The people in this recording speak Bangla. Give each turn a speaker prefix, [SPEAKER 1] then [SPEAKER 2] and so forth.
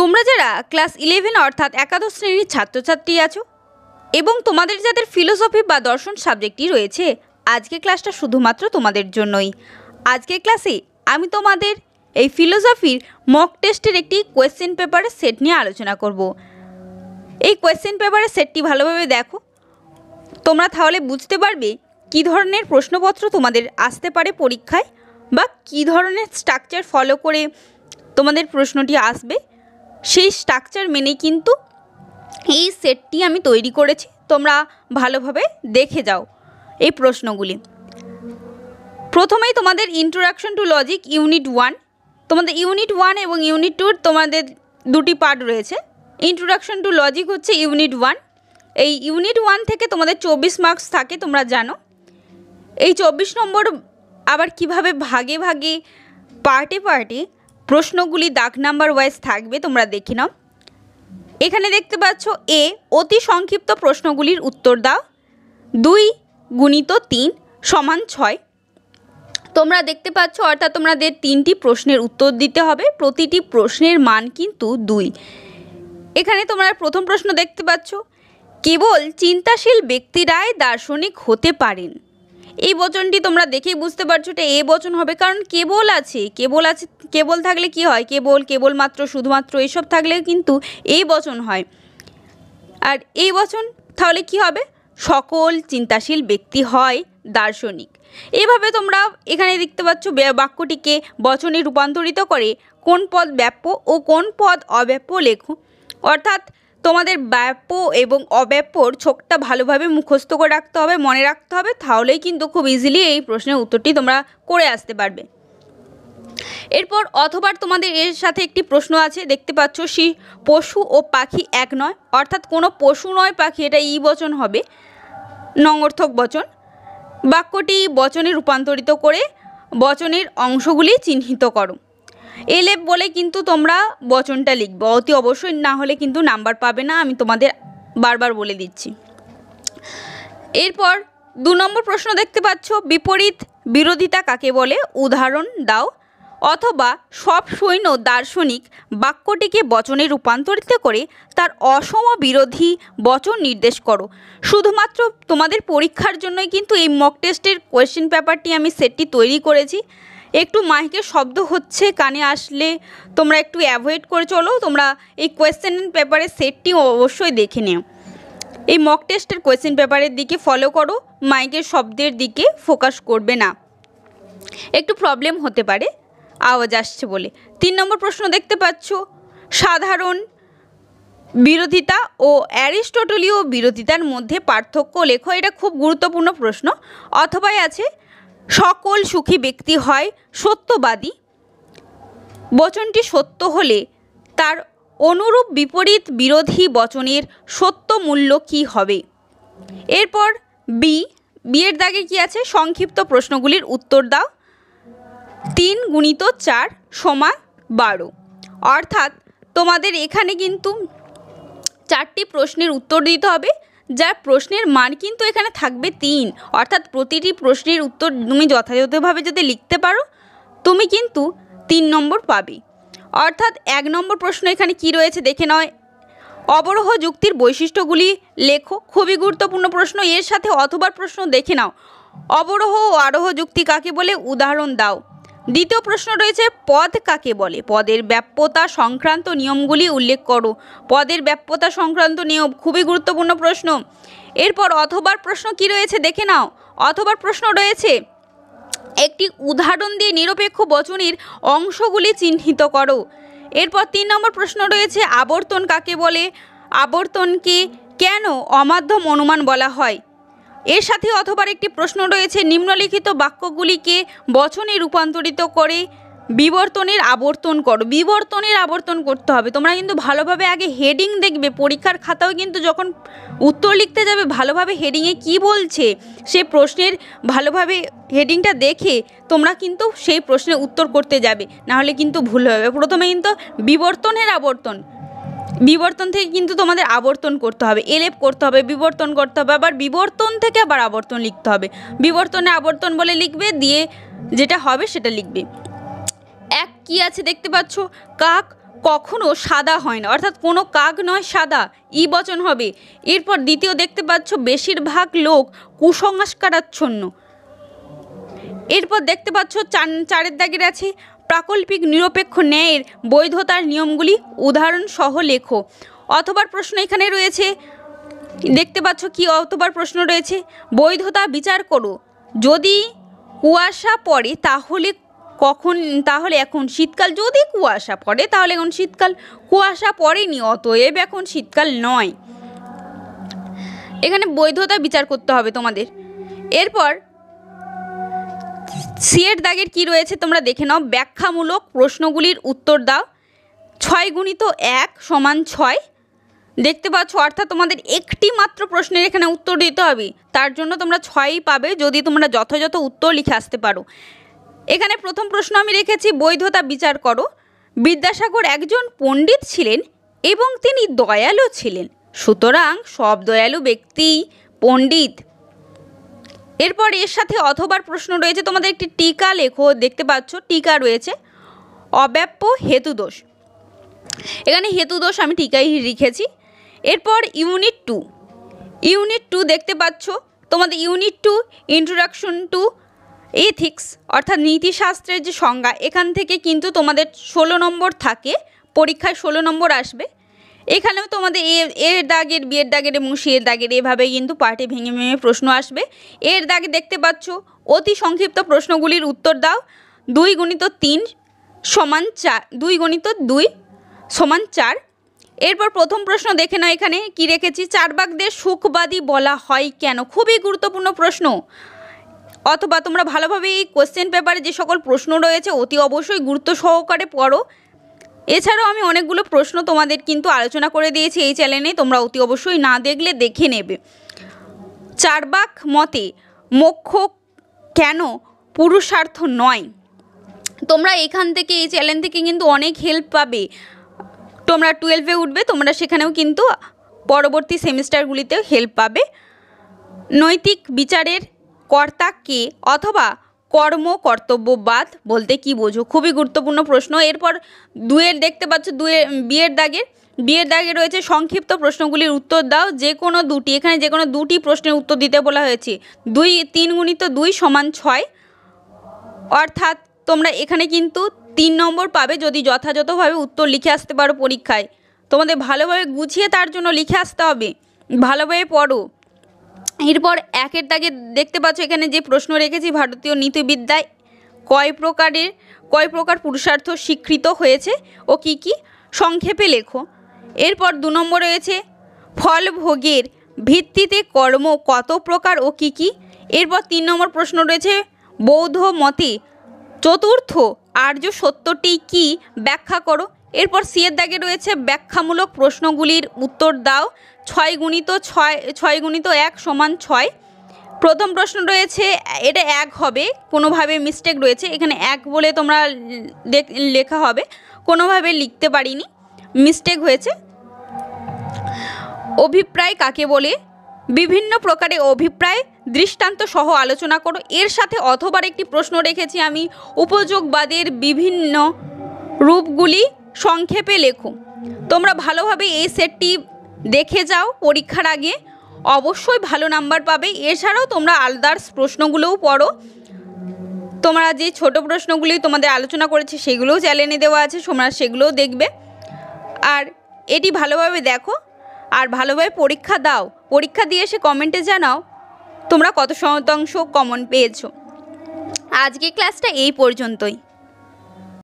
[SPEAKER 1] তোমরা যারা ক্লাস 11 অর্থাৎ একাদশ শ্রেণীর ছাত্রছাত্রী আছো এবং তোমাদের যাদের ফিলোসফি বা দর্শন সাবজেক্টটি রয়েছে, আজকে ক্লাসটা শুধুমাত্র তোমাদের জন্যই। আজকের ক্লাসে আমি তোমাদের এই ফিলোসফির মক টেস্টের একটি কোয়েশ্চেন পেপারের সেট নিয়ে আলোচনা করব। এই কোয়েশ্চেন পেপারের সেটটি ভালোভাবে দেখো, তোমরা তাহলে বুঝতে পারবে কী ধরনের প্রশ্নপত্র তোমাদের আসতে পারে পরীক্ষায় বা কী ধরনের স্ট্রাকচার ফলো করে তোমাদের প্রশ্নটি আসবে। সেই স্ট্রাকচার মেনেই কিন্তু এই সেটটি আমি তৈরি করেছি, তোমরা ভালোভাবে দেখে যাও এই প্রশ্নগুলি। প্রথমেই তোমাদের ইন্ট্রোডাকশন টু লজিক ইউনিট 1, তোমাদের ইউনিট 1 এবং ইউনিট 2 তোমাদের দুটি পার্ট রয়েছে। ইন্ট্রোডাকশন টু লজিক হচ্ছে ইউনিট 1। এই ইউনিট 1 থেকে তোমাদের 24 মার্কস থাকে, তোমরা জানো। এই 24 নম্বর আবার কিভাবে ভাগে ভাগে পার্টে পার্টে প্রশ্নগুলি দাগ নাম্বার ওয়াইজ থাকবে তোমরা দেখে নাও। এখানে দেখতে পাচ্ছ এ, অতি সংক্ষিপ্ত প্রশ্নগুলির উত্তর দাও। 2 × 3 = 6 তোমরা দেখতে পাচ্ছ, অর্থাৎ তোমাদের 3টি প্রশ্নের উত্তর দিতে হবে, প্রতিটি প্রশ্নের মান কিন্তু 2। এখানে তোমরা প্রথম প্রশ্ন দেখতে পাচ্ছ, কেবল চিন্তাশীল ব্যক্তিরাই দার্শনিক হতে পারেন। এই বচনটি তোমরা দেখেই বুঝতে পারছো এটা এ বচন হবে, কারণ কেবল আছে। কেবল থাকলে কি হয়? কেবলমাত্র, শুধুমাত্র এসব থাকলে কিন্তু এই বচন হয়। আর এই বচন তাহলে কি হবে? সকল চিন্তাশীল ব্যক্তি হয় দার্শনিক। এভাবে তোমরা এখানে দেখতে পাচ্ছ বাক্যটিকে বচনে রূপান্তরিত করে কোন পদ ব্যাপ্য ও কোন পদ অব্যাপ্য লেখো। অর্থাৎ তোমাদের ব্যাপ্য এবং অব্যাপ্যর ছোকটা ভালোভাবে মুখস্থ করে রাখতে হবে, মনে রাখতে হবে, তাহলেই কিন্তু খুব ইজিলি এই প্রশ্নের উত্তরটি তোমরা করে আসতে পারবে। এরপর অথবা তোমাদের এর সাথে একটি প্রশ্ন আছে, দেখতে পাচ্ছ পশু ও পাখি এক নয়, অর্থাৎ কোনো পশু নয় পাখি, এটা ই বচন হবে, নঙর্থক বচন। বাক্যটি বচনে রূপান্তরিত করে বচনের অংশগুলি চিহ্নিত করো। এলেপ বলে কিন্তু তোমরা বচনটা লিখবে, অতি অবশ্যই, না হলে কিন্তু নাম্বার পাবে না, আমি তোমাদের বারবার বলে দিচ্ছি। এরপর 2 নম্বর প্রশ্ন দেখতে পাচ্ছ, বিপরীত বিরোধিতা কাকে বলে? উদাহরণ দাও। অথবা সব সৈন্য দার্শনিক বাক্যটিকে বচনে রূপান্তরিত করে তার অসম বিরোধী বচন নির্দেশ করো। শুধুমাত্র তোমাদের পরীক্ষার জন্যই কিন্তু এই মক টেস্টের কোয়েশ্চেন পেপারটি আমি সেটটি তৈরি করেছি। একটু মাইকের শব্দ হচ্ছে, কানে আসলে তোমরা একটু অ্যাভয়েড করে চলো। তোমরা এই কোয়েশ্চেন পেপারের সেটটি অবশ্যই দেখে নিও। এই মক টেস্টের কোয়েশ্চেন পেপারের দিকে ফলো করো, মাইকের শব্দের দিকে ফোকাস করবে না, একটু প্রবলেম হতে পারে আওয়াজ আসছে বলে। 3 নম্বর প্রশ্ন দেখতে পাচ্ছ, সাধারণ বিরোধিতা ও অ্যারিস্টটলীয় বিরোধিতার মধ্যে পার্থক্য লেখো। এটা খুব গুরুত্বপূর্ণ প্রশ্ন। অথবাই আছে, সকল সুখী ব্যক্তি হয় সত্যবাদী, বচনটি সত্য হলে তার অনুরূপ বিপরীত বিরোধী বচনের সত্য মূল্য কী হবে? এরপর বিয়ের দাগে কি আছে? সংক্ষিপ্ত প্রশ্নগুলির উত্তর দাও। 3 × 4 = 12, অর্থাৎ তোমাদের এখানে কিন্তু 4টি প্রশ্নের উত্তর দিতে হবে, যার প্রশ্নের মান কিন্তু এখানে থাকবে 3, অর্থাৎ প্রতিটি প্রশ্নের উত্তর তুমি যথাযথভাবে যদি লিখতে পারো তুমি কিন্তু 3 নম্বর পাবে। অর্থাৎ 1 নম্বর প্রশ্ন এখানে কি রয়েছে দেখে নাও, অবরোহ যুক্তির বৈশিষ্ট্যগুলি লেখো। খুবই গুরুত্বপূর্ণ প্রশ্ন, এর সাথে অথবা প্রশ্ন দেখে নাও। অবরোহ ও আরোহ যুক্তি কাকে বলে? উদাহরণ দাও। দ্বিতীয় প্রশ্ন রয়েছে, পদ কাকে বলে? পদের ব্যাপ্যতা সংক্রান্ত নিয়মগুলি উল্লেখ করো। পদের ব্যাপ্যতা সংক্রান্ত নিয়ম খুবই গুরুত্বপূর্ণ প্রশ্ন। এরপর অথবার প্রশ্ন কি রয়েছে দেখে নাও। অথবার প্রশ্ন রয়েছে, একটি উদাহরণ দিয়ে নিরপেক্ষ বচনের অংশগুলি চিহ্নিত করো। এরপর 3 নম্বর প্রশ্ন রয়েছে, আবর্তন কাকে বলে? আবর্তনকে কেন অমাধ্যম অনুমান বলা হয়? এর সাথে অথবার একটি প্রশ্ন রয়েছে, নিম্নলিখিত বাক্যগুলিকে বচনে রূপান্তরিত করে বিবর্তনের আবর্তন করো। বিবর্তনের আবর্তন করতে হবে। তোমরা কিন্তু ভালোভাবে আগে হেডিং দেখবে, পরীক্ষার খাতাও কিন্তু যখন উত্তর লিখতে যাবে ভালোভাবে হেডিংয়ে কি বলছে সে প্রশ্নের ভালোভাবে হেডিংটা দেখে তোমরা কিন্তু সেই প্রশ্নের উত্তর করতে যাবে, নাহলে কিন্তু ভুল হবে। প্রথমে কিন্তু বিবর্তনের বিবর্তন থেকে কিন্তু তোমাদের আবর্তন করতে হবে, এলেপ করতে হবে, বিবর্তন করতে হবে, আবার বিবর্তন থেকে আবার আবর্তন লিখতে হবে। বিবর্তনে আবর্তন বলে লিখবে, দিয়ে যেটা হবে সেটা লিখবে। 1 কি আছে দেখতে পাচ্ছ, কাক কখনো সাদা হয় না, অর্থাৎ কোনো কাক নয় সাদা, ই বচন হবে। এরপর দ্বিতীয় দেখতে পাচ্ছ বেশিরভাগ লোক কুসংস্কারাচ্ছন্ন। এরপর দেখতে পাচ্ছ চারের দাগের আছে প্রাকল্পিক নিরপেক্ষ ন্যায়ের বৈধতার নিয়মগুলি উদাহরণ সহ লেখো। অথবা প্রশ্ন এখানে রয়েছে, দেখতে পাচ্ছ কি অথবা প্রশ্ন রয়েছে, বৈধতা বিচার করো, যদি কুয়াশা পড়ে তাহলে এখন শীতকাল, যদি কুয়াশা পড়ে তাহলে এখন শীতকাল, কুয়াশা পড়েনি অতএব এখন শীতকাল নয়। এখানে বৈধতা বিচার করতে হবে তোমাদের। এরপর সিয়ের দাগের কি রয়েছে তোমরা দেখে নাও, ব্যাখ্যামূলক প্রশ্নগুলির উত্তর দাও। 6 গুণিত 1 সমান 6 দেখতে পাচ্ছ, অর্থাৎ তোমাদের একটি মাত্র প্রশ্নের এখানে উত্তর দিতে হবে, তার জন্য তোমরা 6ই পাবে যদি তোমরা যথাযথ উত্তর লিখে আসতে পারো। এখানে প্রথম প্রশ্ন আমি রেখেছি বৈধতা বিচার করো। বিদ্যাসাগর একজন পণ্ডিত ছিলেন এবং তিনি দয়ালু ছিলেন, সুতরাং সব দয়ালু ব্যক্তি পণ্ডিত। এরপর এর সাথে অথবার প্রশ্ন রয়েছে, তোমাদের একটি টিকা লেখো। দেখতে পাচ্ছ টিকা রয়েছে অব্যাপ্য হেতুদোষ, এখানে হেতুদোষ আমি টিকাই লিখেছি। এরপর ইউনিট 2 দেখতে পাচ্ছ তোমাদের ইউনিট 2 ইন্ট্রোডাকশন টু এথিক্স, অর্থাৎ নীতিশাস্ত্রের যে সংজ্ঞা, এখান থেকে কিন্তু তোমাদের 16 নম্বর থাকে, পরীক্ষায় 16 নম্বর আসবে। এখানেও তোমাদের এর দাগের, বিয়ের দাগের এবং সিয়ের দাগের এভাবে কিন্তু পার্টে ভেঙে ভেঙে প্রশ্ন আসবে। এর দাগে দেখতে পাচ্ছ অতি সংক্ষিপ্ত প্রশ্নগুলির উত্তর দাও। 2 গুণিত 3 সমান 4, 2 গুণিত 2 সমান 4। এরপর প্রথম প্রশ্ন দেখে নাও, এখানে কি রেখেছি, চার্বাকদের সুখবাদী বলা হয় কেন? খুবই গুরুত্বপূর্ণ প্রশ্ন। অথবা তোমরা ভালোভাবে এই কোশ্চেন পেপারে যে সকল প্রশ্ন রয়েছে অতি অবশ্যই গুরুত্ব সহকারে পড়ো। এছাড়াও আমি অনেকগুলো প্রশ্ন তোমাদের কিন্তু আলোচনা করে দিয়েছি এই চ্যানেলে, তোমরা অতি অবশ্যই না দেখলে দেখে নেবে। চার্বাক মতে মোক্ষ কেন পুরুষার্থ নয়? তোমরা এখান থেকে এই চ্যানেল থেকে কিন্তু অনেক হেল্প পাবে। তোমরা 12-এ উঠবে, তোমরা সেখানেও কিন্তু পরবর্তী সেমিস্টারগুলিতেও হেল্প পাবে। নৈতিক বিচারের কর্তা কে অথবা কর্তব্যবাদ বলতে কি বোঝো? খুবই গুরুত্বপূর্ণ প্রশ্ন। এরপর 2-এর দেখতে পাচ্ছ, বিয়ের দাগে রয়েছে সংক্ষিপ্ত প্রশ্নগুলির উত্তর দাও। যে কোনো দুটি, এখানে যে কোনো দুটি প্রশ্নের উত্তর দিতে বলা হয়েছে। 3 গুণিত 2 সমান 6, অর্থাৎ তোমরা এখানে কিন্তু 3 নম্বর পাবে যদি যথাযথভাবে উত্তর লিখে আসতে পারো পরীক্ষায়। তোমাদের ভালোভাবে গুছিয়ে তার জন্য লিখে আসতে হবে, ভালোভাবে পড়ো। এরপর 1-এর দাগে দেখতে পাচ্ছ এখানে যে প্রশ্ন রেখেছি, ভারতীয় নীতিবিদ্যায় কয় প্রকার পুরুষার্থ স্বীকৃত হয়েছে ও কি কি, সংক্ষেপে লেখো। এরপর 2 নম্বর রয়েছে ফলভোগের ভিত্তিতে কর্ম কত প্রকার ও কি কি। এরপর 3 নম্বর প্রশ্ন রয়েছে বৌদ্ধ মতে চতুর্থ আর্য সত্যটি কি, ব্যাখ্যা করো। এরপর সিয়ের দাগে রয়েছে ব্যাখ্যামূলক প্রশ্নগুলির উত্তর দাও। 6 গুণিত 1 সমান 6। প্রথম প্রশ্ন রয়েছে, এটা 1 হবে, কোনোভাবে মিস্টেক রয়েছে, এখানে 1 বলে তোমরা লেখা হবে, কোনোভাবে লিখতে পারিনি, মিস্টেক হয়েছে। অভিপ্রায় কাকে বলে? বিভিন্ন প্রকারের অভিপ্রায় দৃষ্টান্ত সহ আলোচনা করো। এর সাথে অথবার একটি প্রশ্ন রেখেছি আমি, উপযোগবাদের বিভিন্ন রূপগুলি সংক্ষেপে লেখো। তোমরা ভালোভাবে এই সেটটি দেখে যাও, পরীক্ষার আগে অবশ্যই ভালো নাম্বার পাবে। এছাড়াও তোমরা আদার্স প্রশ্নগুলোও পড়ো। তোমরা যে ছোট প্রশ্নগুলি তোমাদের আলোচনা করেছে সেগুলোও চ্যানেলে দেওয়া আছে, তোমরা সেগুলোও দেখবে। আর এটি ভালোভাবে দেখো আর ভালোভাবে পরীক্ষা দাও। পরীক্ষা দিয়ে এসে কমেন্টে জানাও তোমরা কত শতাংশ কমন পেয়েছো। আজকে ক্লাসটা এই পর্যন্তই।